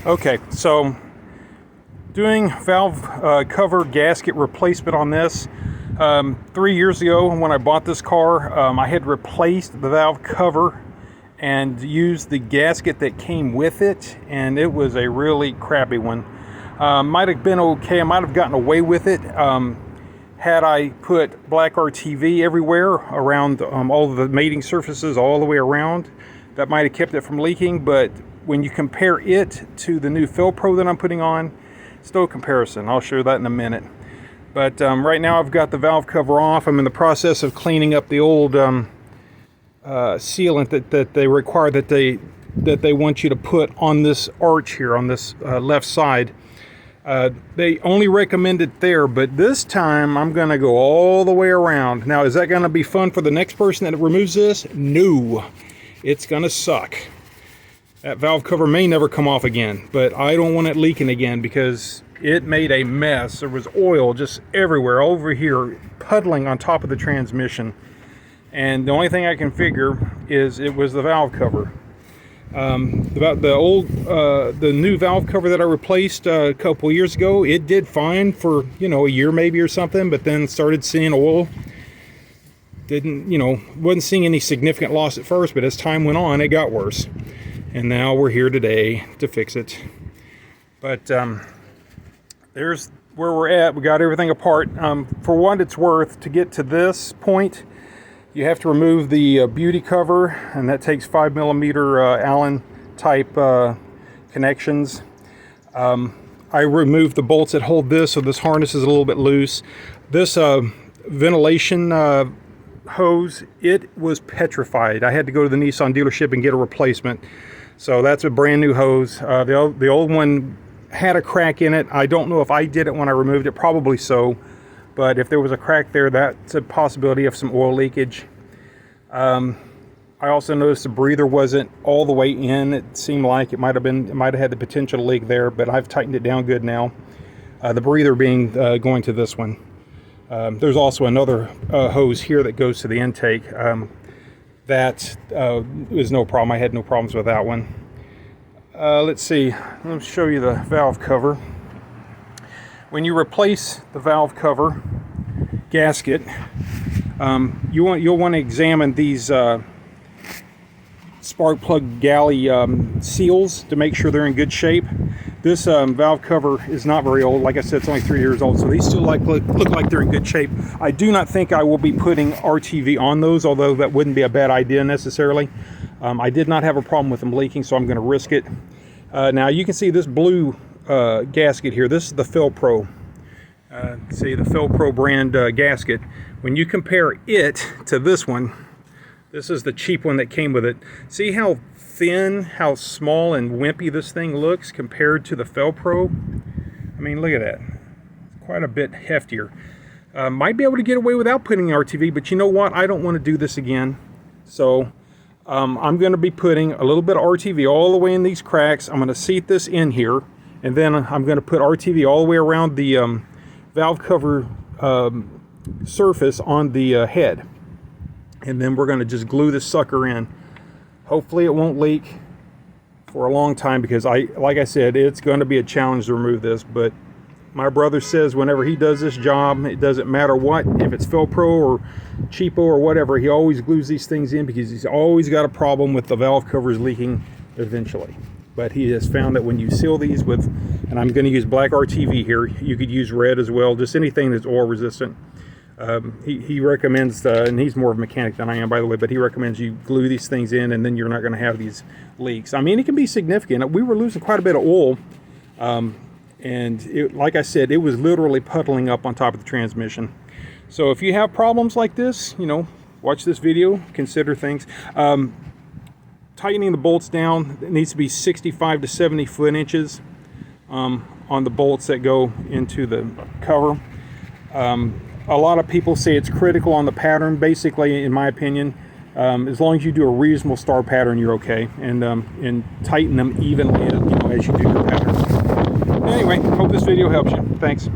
Okay, so doing valve cover gasket replacement on this. 3 years ago when I bought this car, I had replaced the valve cover and used the gasket that came with it, and it was a really crappy one. Might have been okay, I might have gotten away with it had I put black RTV everywhere around all of the mating surfaces all the way around. That might have kept it from leaking, but when you compare it to the new Fill-Pro that I'm putting on, it's no comparison. I'll show you that in a minute. But right now I've got the valve cover off. I'm in the process of cleaning up the old sealant that they require, that they want you to put on this arch here on this left side. They only recommend it there, but this time I'm going to go all the way around. Now, is that going to be fun for the next person that removes this? No, it's going to suck. That valve cover may never come off again, but I don't want it leaking again because it made a mess. There was oil just everywhere, over here, puddling on top of the transmission. And the only thing I can figure is it was the valve cover. About the new valve cover that I replaced a couple years ago, it did fine for, a year maybe or something, but then started seeing oil. Wasn't seeing any significant loss at first, but as time went on, it got worse. And now we're here today to fix it. But there's where we're at. We got everything apart. For what it's worth, to get to this point, you have to remove the beauty cover, and that takes 5mm Allen type connections. I removed the bolts that hold this, so this harness is a little bit loose. This ventilation hose, it was petrified. I had to go to the Nissan dealership and get a replacement. So that's a brand new hose. The old one had a crack in it. I don't know if I did it when I removed it, probably so. But if there was a crack there, that's a possibility of some oil leakage. I also noticed the breather wasn't all the way in. It seemed like it might have had the potential to leak there, but I've tightened it down good now. The breather being going to this one. There's also another hose here that goes to the intake. That was no problem. I had no problems with that one. Let's see. Let me show you the valve cover. When you replace the valve cover gasket, you'll want to examine these spark plug galley seals to make sure they're in good shape. This valve cover is not very old. Like I said, it's only 3 years old, so these still look like they're in good shape. I do not think I will be putting RTV on those, although that wouldn't be a bad idea necessarily. I did not have a problem with them leaking, so I'm going to risk it. Now you can see this blue gasket here. This is the Fill-Pro. See, the Fill-Pro brand gasket. When you compare it to this one, this is the cheap one that came with it. See how thin, how small and wimpy this thing looks compared to the Fill-Pro? I mean, look at that. It's quite a bit heftier. Might be able to get away without putting RTV, but you know what? I don't want to do this again. So I'm going to be putting a little bit of RTV all the way in these cracks. I'm going to seat this in here, and then I'm going to put RTV all the way around the valve cover surface on the head. And then we're going to just glue this sucker in. Hopefully it won't leak for a long time, because like I said, it's going to be a challenge to remove this. But my brother says whenever he does this job, it doesn't matter what, if it's Fill-Pro or cheapo or whatever, he always glues these things in because he's always got a problem with the valve covers leaking eventually. But he has found that when you seal these with, and I'm going to use black RTV here, you could use red as well, just anything that's oil resistant. He recommends, and he's more of a mechanic than I am, by the way, but he recommends you glue these things in, and then you're not going to have these leaks. I mean, it can be significant. We were losing quite a bit of oil, and like I said, it was literally puddling up on top of the transmission. So if you have problems like this, watch this video, consider things. Tightening the bolts down, it needs to be 65 to 70 foot-inches on the bolts that go into the cover. A lot of people say it's critical on the pattern. Basically, in my opinion, as long as you do a reasonable star pattern, you're okay, and tighten them evenly as you do your pattern. Anyway, hope this video helps you. Thanks.